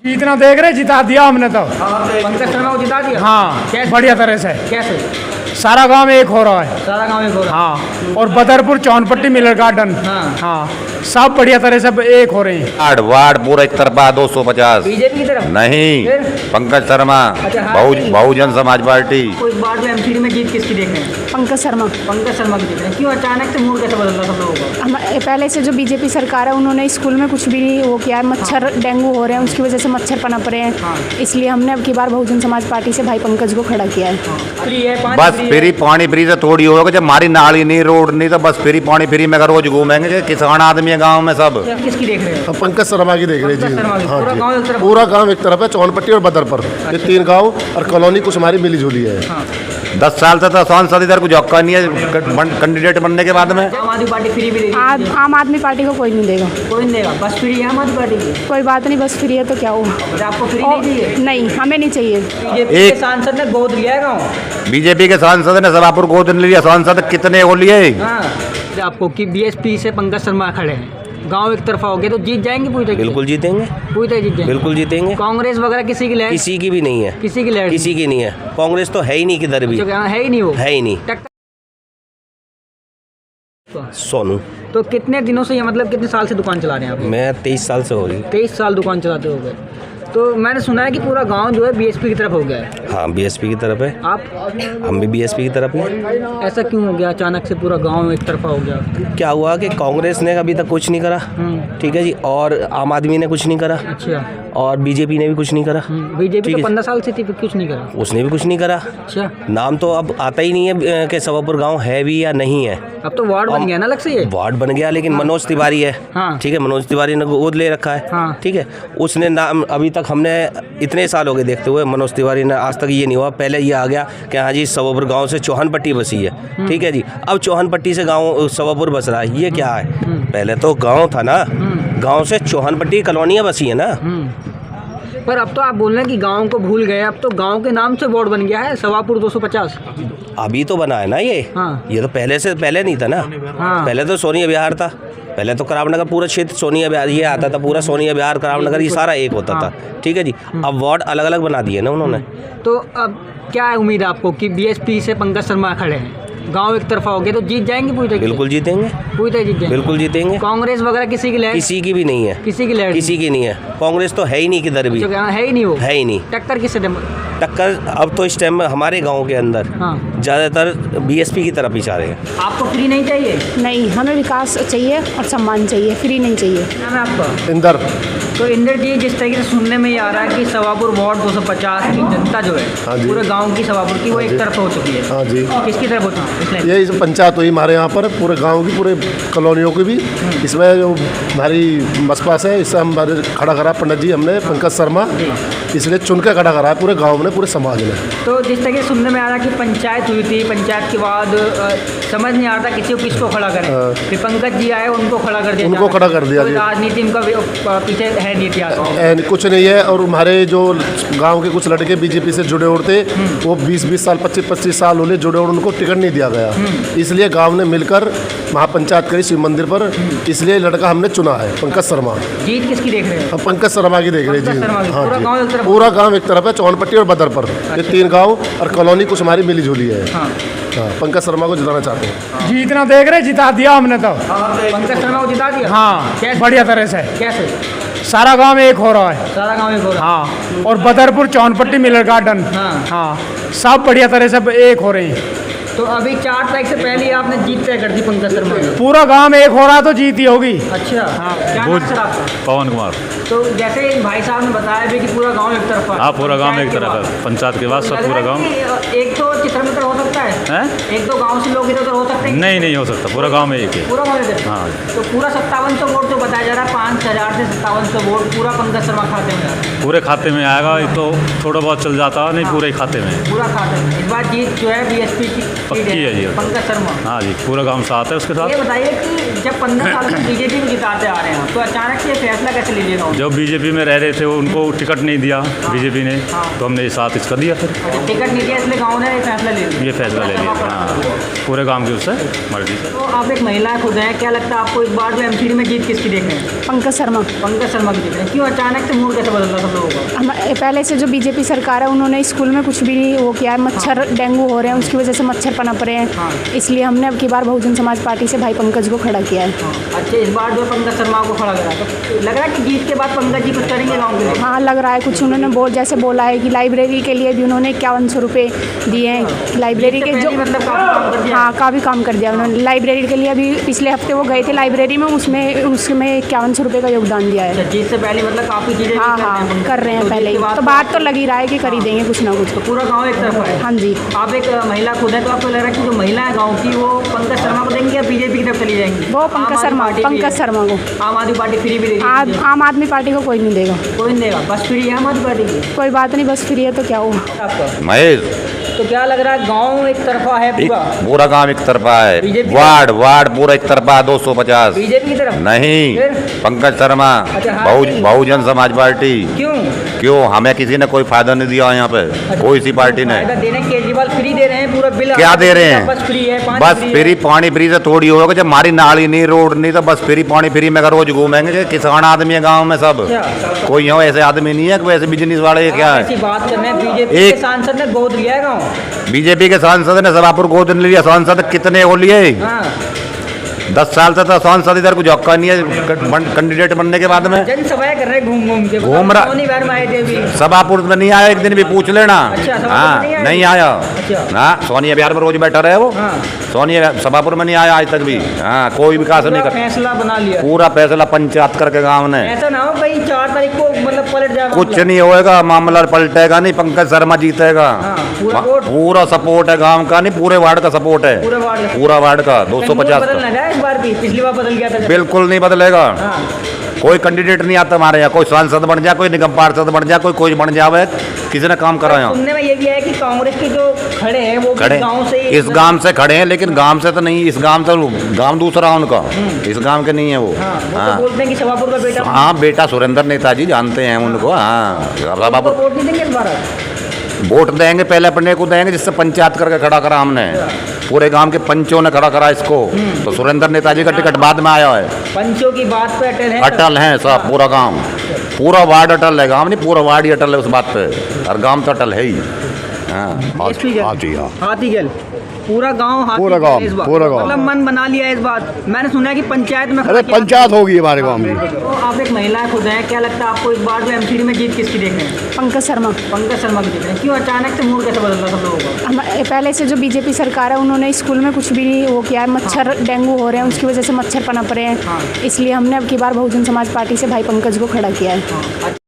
जितना देख रहे जिता दिया हमने तो। पंकज शर्मा को जिता दिया। हाँ, बढ़िया तरह से। कैसे? सारा गांव एक हो रहा है। सारा गांव एक हो रहा है। हाँ, और बदरपुर, चौनपट्टी, मिलर गार्डन, हाँ, सब बढ़िया तरह से एक हो रही है। वार्ड पूरा एक तरफा 250। बीजेपी की तरफ नहीं, पंकज शर्मा, बहुजन समाज पार्टी। कोई बार में एमपी में जीत किसकी देख रहे हैं? पंकज शर्मा। पंकज शर्मा की देख रहे हैं। क्यों अचानक से मूड कैसे बदल रहा सब लोगों का? पहले से जो बीजेपी सरकार है उन्होंने स्कूल में कुछ भी नहीं वो किया है। मच्छर डेंगू हो रहे हैं, उसकी वजह से मच्छर पनप रहे हैं। इसलिए हमने अब की बार बहुजन समाज पार्टी से भाई पंकज को खड़ा किया है। बस फ्री पानी फ्री से थोड़ी होगा, जब हमारी नाली नहीं, रोड नहीं, तो बस फ्री पानी फ्री में रोज घूमेंगे। किसान आदमी है गाँव में सब। किसकी देख रहे हैं? पंकज शर्मा की देख रहे जी। हाँ, पूरा गांव एक तरफ है, चौनपट्टी और बदरपुर, ये 3 गांव और कॉलोनी कुछ हमारी मिली जुली है। 10 साल से तो सांसद इधर कुछ औका नहीं है कैंडिडेट बनने के बाद में। आम आदमी पार्टी फ्री भी देगी। आम आदमी पार्टी को कोई नहीं देगा। कोई नहीं देगा, बस फ्री है आम आदमी पार्टी की। कोई बात नहीं, बस फ्री है तो क्या हुआ। आपको फ्री नहीं चाहिए? नहीं, हमें नहीं चाहिए। बीजेपी के सांसद ने गोद लिया है गाँव। बीजेपी के सांसद ने सभापुर गोद लिया। सांसद कितने हो लिए? आपको कि बीएसपी से पंकज शर्मा खड़े हैं, गांव एक तरफा हो गया तो जीत जाएंगे पूरी तरह? बिल्कुल जीतेंगे, पूरी तरह जीत जाएंगे। बिल्कुल जीतेंगे। कांग्रेस वगैरह किसी की लहर? किसी की भी नहीं है। किसी की लहर? किसी की नहीं है। कांग्रेस तो है ही नहीं किधर भी। है ही नहीं, वो है ही नहीं। सोनू। तो कितने दिनों से, ये मतलब कितने साल से दुकान चला रहे हैं आप? मैं 23 साल से हो रही। 23 साल दुकान चलाते हो गए। तो मैंने सुना है कि पूरा गांव जो है बीएसपी की तरफ हो गया है। हाँ, बीएसपी की तरफ है। आप? हम भी बीएसपी की तरफ ही। ऐसा क्यों हो गया अचानक से पूरा गांव एक तरफा हो गया? क्या हुआ कि कांग्रेस ने अभी तक कुछ नहीं करा, ठीक है जी, और आम आदमी ने कुछ नहीं करा। अच्छा। और बीजेपी ने भी कुछ नहीं करा। बीजेपी तो 15 साल से थी, कुछ नहीं करा। उसने भी कुछ नहीं करा। अच्छा। नाम तो अब आता ही नहीं है कि सवापुर गांव है भी या नहीं है। अब तो वार्ड बन गया ना अलग से ये। वार्ड बन गया, लेकिन मनोज तिवारी है। ठीक है, मनोज तिवारी ने गोद ले रखा है। ठीक है, उसने नाम अभी तक हमने इतने साल हो गए देखते हुए, मनोज तिवारी ने आज तक ये नहीं हुआ। पहले ये आ गया कि हाँ जी सवापुर गांव से चौहानपट्टी बसी है। ठीक है जी, अब चौहानपट्टी से गांव सवापुर बस रहा है। ये क्या है? पहले तो गांव था ना, गांव से चौहानपट्टी कॉलोनियाँ बसी है ना। पर अब तो आप बोल रहे हैं कि गांव को भूल गए, अब तो गांव के नाम से वार्ड बन गया है सवापुर 250। अभी तो बना है ना ये। ये तो पहले नहीं था ना। पहले तो सोनिया विहार था। पहले तो करावनगर पूरा क्षेत्र सोनिया विहार ये आता था, पूरा सोनिया विहार करावनगर ये सारा एक होता था। ठीक है जी, अब वार्ड अलग अलग बना दिए ना उन्होंने। तो अब क्या है उम्मीद आपको कि बीएसपी से पंकज शर्मा खड़े हैं, गांव एक तरफा हो गया तो जीत जाएंगे पूरी तरह? बिल्कुल जीतेंगे, पूरी तरह जीत जाएंगे। बिल्कुल जीतेंगे। कांग्रेस वगैरह किसी की लहर? किसी की भी नहीं है। किसी की लहर? किसी की नहीं है। कांग्रेस तो है ही नहीं किधर भी। है ही नहीं, वो है ही नहीं। टक्कर किससे? टक्कर अब तो इस टाइम में हमारे गांव के अंदर ज़्यादातर बीएसपी की तरफ ही जा रहे हैं। आपको फ्री नहीं चाहिए? नहीं, हमें विकास चाहिए और सम्मान चाहिए, फ्री नहीं चाहिए। नाम है आपका? इंदर। तो इंदर जी, जिस तरीके से सुनने में ये आ रहा है कि सवापुर वार्ड 250 की जनता जो है पूरे गांव की सवापुर की वो एक तरफ हो चुकी है। हाँ जी। किसकी तरफ हो चुकी है? ये पंचायत हुई हमारे यहाँ पर, पूरे गांव की, पूरे कॉलोनियों की भी। इसमें जो हमारी बसपा से इससे हम खड़ा करा पंडित जी हमने पंकज शर्मा, इसलिए चुन के खड़ा करा है पूरे गाँव ने, पूरे समाज ने। तो जिस तरीके से सुनने में आ रहा है कि पंचायत हुई थी, पंचायत के बाद समझ नहीं आ रहा था किसी को किसको खड़ा करें। फिर पंकज जी आए, उनको खड़ा कर दिया। उनको खड़ा कर दिया। राजनीति का पीछे है नहीं इतिहास? कुछ नहीं है। और हमारे जो गांव के कुछ लड़के बीजेपी से जुड़े हुए थे, वो 20-20 साल 25-25 साल होने जुड़े और उनको टिकट नहीं दिया गया। इसलिए गांव ने मिलकर महापंचायत करी शिव मंदिर पर, इसलिए लड़का हमने चुना है पंकज शर्मा। जीत किसकी देख रहे हैं? पंकज शर्मा की देख रहे जी। हाँ, पूरा गांव एक तरफ है, चौनपट्टी और बदरपुर, ये 3 गांव और कॉलोनी कुछ हमारी मिली जुली है। हाँ, पंकज शर्मा को जिताना चाहते हैं। जितना देख रहे जिता दिया हमने तो। पंकज शर्मा को जिता दिया। हाँ, बढ़िया तरह से। कैसे? सारा गांव एक हो रहा है। सारा गांव एक हो रहा है। हाँ, और बदरपुर, चौनपट्टी, मिलर गार्डन, हाँ, सब बढ़िया तरह से एक हो रही है। तो अभी 4 तारीख से पहले आपने जीत तय कर दी पंकज शर्मा की। पूरा गांव एक हो रहा तो जीत ही होगी। अच्छा। क्या नाम सर आपका? पवन कुमार। तो जैसे भाई साहब ने बताया भी कि पूरा गांव एक तरफ है। हाँ, पूरा गांव एक तरफ है। पंचायत के बाद सब पूरा गांव। एक तो चित्रमित्र हो सकता है? एक दो गांव से लोग इधर हो सकते हैं? नहीं हो सकता, पूरा गांव में एक है। पूरा गांव एक है। हाँ। तो पूरा 5700 वोट जो बताया जा रहा है, 5000 से 5700 वोट पूरा पंकज शर्मा खाते में आएगा? पूरे खाते में आएगा। ये तो थोड़ा बहुत चल जाता है, नहीं पूरे खाते में। पूरा खाते में। इस बार जीत जो है बीएसपी की पक्की है जी। पंकज शर्मा। हाँ जी, पूरा गांव साथ है उसके साथ। ये बताइए कि जब 15 साल से बीजेपी को जिताते आ रहे हैं, तो अचानक से फैसला कैसे लीजिएगा? जो बीजेपी में रह रहे थे उनको टिकट नहीं दिया बीजेपी ने, तो हमने साथ इसका दिया। फिर टिकट नहीं दिया इसलिए गाँव ने फैसला ले लिया। ये फैसला ले लिया। हाँ, पूरे गांव की उससे मर्जी से। तो आप एक महिला खुद हैं, क्या लगता है आपको इस बार जो एमपी में जीत किसकी देख रहे हैं? पंकज शर्मा। पंकज शर्मा की देख रहे हैं। क्यों अचानक से मूड कैसे बदल रहा सब लोगों का? पहले से जो बीजेपी सरकार है उन्होंने स्कूल में कुछ भी नहीं वो किया है। मच्छर डेंगू हो रहे हैं, उसकी वजह से मच्छर पनप रहे हैं। इसलिए हमने अब की बार बहुजन समाज पार्टी से भाई पंकज को खड़ा किया है। अच्छा, इस बार जो पंकज शर्मा को खड़ा करा तो लग रहा है कि जीत के बाद पंकज जी कुछ करेंगे गाँव के लिए? हाँ, लग रहा है कुछ। उन्होंने जैसे बोला है कि लाइब्रेरी के लिए भी उन्होंने 5100 रुपये दिए हैं। लाइब्रेरी के जो मतलब काफी काम कर दिया। हाँ, काफ़ी काम कर दिया उन्होंने। लाइब्रेरी के लिए अभी पिछले हफ्ते वो गए थे लाइब्रेरी में, उसमें 5100 रुपये का योगदान दिया है। जीत से पहले मतलब काफ़ी चीज़ें हाँ, कर रहे हैं पहले ही। तो बात तो लग ही रहा है कि कर ही देंगे कुछ ना कुछ। तो पूरा गांव एक तरफ है। हाँ जी। आप एक महिला खुद है, तो आपको लग रहा है कि जो महिला है गांव की वो पंकज शर्मा को देंगी या बीजेपी की तरफ चली जाएंगी? वो पंकज शर्मा को। आम आदमी पार्टी फ्री भी देगी? आम आदमी पार्टी को कोई नहीं देगा। कोई नहीं देगा, बस फ्री है आम आदमी पार्टी की? कोई बात नहीं, बस फ्री है तो क्या हुआ। आपका महेश तो क्या लग रहा है, गांव एक तरफा है पूरा? पूरा गांव एक तरफा है। बीजेपी वार्ड पूरा एक तरफा है। 250 बीजेपी की तरफ नहीं, फिर? पंकज शर्मा अच्छा, हाँ, बहुजन समाज पार्टी। क्यों हमें किसी ने कोई फायदा नहीं दिया यहाँ पे, कोई सी पार्टी ने। फायदा दे रहे हैं, केजरीवाल फ्री दे रहे हैं, पूरा बिल क्या दे रहे हैं? बस फ्री है, बस फ्री पानी फ्री से थोड़ी होगा। जब हमारी नाली नहीं, रोड नहीं, तो बस फ्री पानी फ्री में रोज घूमेंगे। किसान आदमी है गाँव में सब, कोई यहाँ ऐसे आदमी नहीं है कि वैसे बिजनेस वाले क्या है। ऐसी बात कर रहे हैं, बीजेपी के सांसद ने गोद लिया है गाँव। बीजेपी के सांसद ने सभापुर गोद नहीं लिया। सांसद कितने हो लिए? 10 साल से तो सांसद इधर कुछ औका नहीं है कैंडिडेट बनने के बाद में। जनसभाएं कर रहे हैं घूम के। घूम रहा। सोनी बार में आए थे अभी। सभापुर में नहीं आया, एक दिन भी पूछ लेना। अच्छा, सभापुर हाँ, में नहीं आया? नहीं आया। अच्छा। हाँ, सोनिया बिहार में रोज बैठा रहे वो। हाँ। सोनिया सभापुर में नहीं आया आज तक भी। हाँ, कोई विकास नहीं कर। फैसला बना लिया, पूरा फैसला पंचायत करके गाँव ने। ऐसा ना हो कहीं 4 तारीख को मतलब पलट जाए कुछ मामला। नहीं होएगा, मामला पलटेगा नहीं। पंकज शर्मा जीतेगा। हाँ, पूरा वोट? पूरा सपोर्ट है गांव का, नहीं पूरे वार्ड का सपोर्ट है। पूरा वार्ड का 250 बदल ना जाए इस बार भी, पिछली बार बदल गया था जब। बिल्कुल नहीं बदलेगा। हाँ। कोई कैंडिडेट नहीं आता हमारे यहाँ। कोई सांसद बन जाए, कोई निगम पार्षद बन जाए, कोई बन जावे, किसी ने काम करा यहाँ। सुनने में ये भी है कि कांग्रेस के जो खड़े हैं वो खड़े गांव से इस गांव से खड़े हैं, लेकिन गांव से तो नहीं। इस गांव से गांव दूसरा उनका, इस गांव के नहीं है वो। वो तो बोलते हैं कि सभापुर का बेटा। हाँ, बेटा सुरेंद्र नेताजी जानते हैं उनको। हाँ, सभापुर वोट नहीं देंगे इस बार? वोट देंगे, पहले अपने को देंगे जिससे पंचायत करके खड़ा करा हमने। पूरे गांव के पंचों ने खड़ा करा इसको। तो सुरेंद्र नेताजी का टिकट बाद में आया है। पंचों की बात पे अटल है? अटल है सब, पूरा गांव, पूरा वार्ड अटल है। गांव नहीं, पूरा वार्ड ही अटल है उस बात पे, और गांव तो अटल है ही। हाथीगल पूरा गांव मतलब मन बना लिया है इस बात। मैंने सुना है कि पंचायत में। अरे पंचायत होगी हमारे गाँव में। तो आप एक महिला खुद हैं, क्या लगता है आपको इस बार जो एमसीडी में जीत किसकी देख रहे हैं? पंकज शर्मा की देख रहे हैं। क्यों अचानक से मूड कैसे बदल रहा सब लोगों का? पहले से जो बीजेपी सरकार है उन्होंने स्कूल में कुछ भी नहीं वो किया है। मच्छर डेंगू हो रहे हैं, उसकी वजह से मच्छर पनप रहे हैं। इसलिए हमने अब की बार बहुजन समाज पार्टी से भाई पंकज को खड़ा किया है।